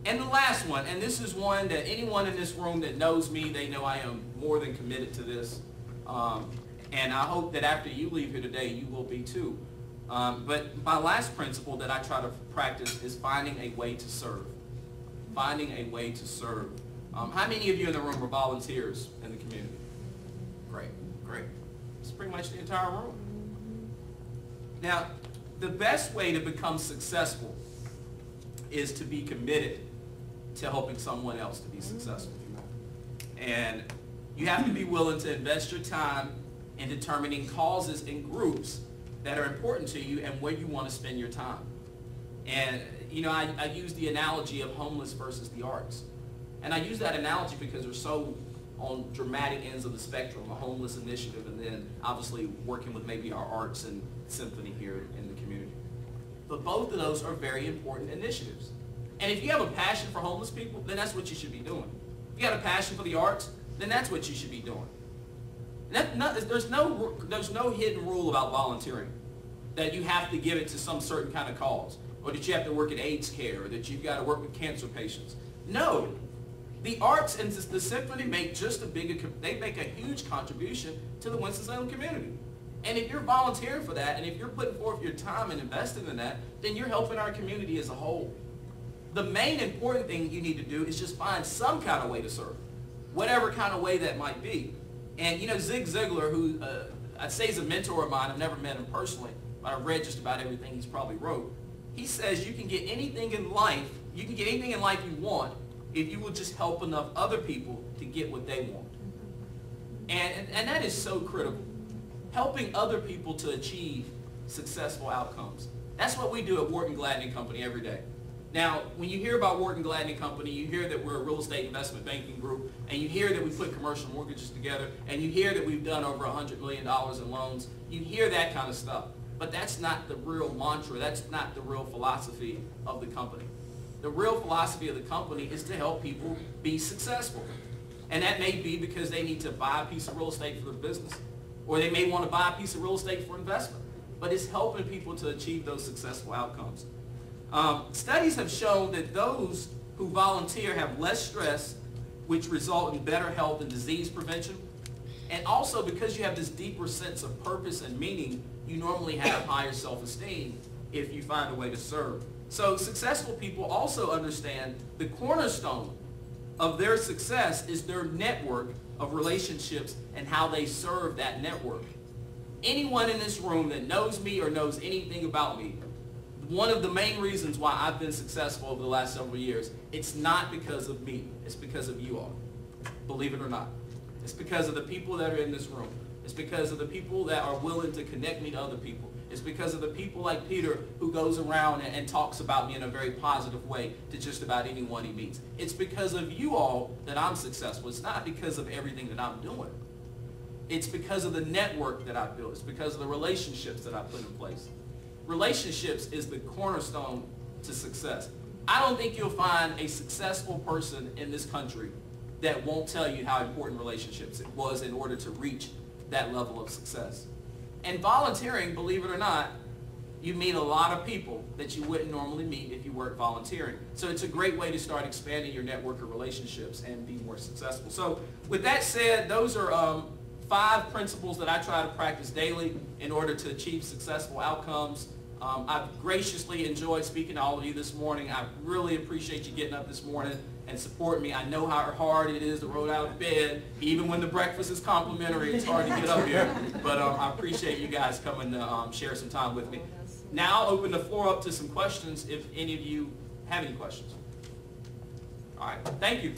And the last one, and this is one that anyone in this room that knows me, they know I am more than committed to this. And I hope that after you leave here today, you will be too. But my last principle that I try to practice is finding a way to serve. Finding a way to serve. How many of you in the room are volunteers in the community? Great, great. It's pretty much the entire room. Now, the best way to become successful is to be committed to helping someone else to be successful. And you have to be willing to invest your time in determining causes and groups that are important to you and where you want to spend your time. And, you know, I use the analogy of homeless versus the arts. And I use that analogy because they're so on dramatic ends of the spectrum, a homeless initiative, and then obviously working with maybe our arts and symphony here in the community. But both of those are very important initiatives. And if you have a passion for homeless people, then that's what you should be doing. If you have a passion for the arts, then that's what you should be doing. There's no hidden rule about volunteering, that you have to give it to some certain kind of cause, or that you have to work at AIDS care, or that you've got to work with cancer patients. No. The arts and the symphony make they make a huge contribution to the Winston-Salem community. And if you're volunteering for that, and if you're putting forth your time and investing in that, then you're helping our community as a whole. The main important thing you need to do is just find some kind of way to serve, whatever kind of way that might be. And you know, Zig Ziglar, who I'd say is a mentor of mine, I've never met him personally, but I've read just about everything he's probably wrote. He says you can get anything in life, you want, if you will just help enough other people to get what they want. And that is so critical. Helping other people to achieve successful outcomes. That's what we do at Wharton Gladney Company every day. Now, when you hear about Wharton Gladney Company, you hear that we're a real estate investment banking group, and you hear that we put commercial mortgages together, and you hear that we've done over $100 million in loans. You hear that kind of stuff. But that's not the real mantra. That's not the real philosophy of the company. The real philosophy of the company is to help people be successful. And that may be because they need to buy a piece of real estate for their business, or they may want to buy a piece of real estate for investment. But it's helping people to achieve those successful outcomes. Studies have shown that those who volunteer have less stress, which result in better health and disease prevention. And also, because you have this deeper sense of purpose and meaning, you normally have higher self-esteem if you find a way to serve. So successful people also understand the cornerstone of their success is their network of relationships and how they serve that network. Anyone in this room that knows me or knows anything about me, one of the main reasons why I've been successful over the last several years, it's not because of me. It's because of you all. Believe it or not. It's because of the people that are in this room. It's because of the people that are willing to connect me to other people. It's because of the people like Peter who goes around and talks about me in a very positive way to just about anyone he meets. It's because of you all that I'm successful. It's not because of everything that I'm doing. It's because of the network that I've built. It's because of the relationships that I put in place. Relationships is the cornerstone to success. I don't think you'll find a successful person in this country that won't tell you how important relationships it was in order to reach that level of success. And volunteering, believe it or not, you meet a lot of people that you wouldn't normally meet if you weren't volunteering. So it's a great way to start expanding your network of relationships and be more successful. So with that said, those are 5 principles that I try to practice daily in order to achieve successful outcomes. I've graciously enjoyed speaking to all of you this morning. I really appreciate you getting up this morning and supporting me. I know how hard it is to roll out of bed. Even when the breakfast is complimentary, it's hard to get up here. But I appreciate you guys coming to share some time with me. Now I'll open the floor up to some questions if any of you have any questions. All right, thank you.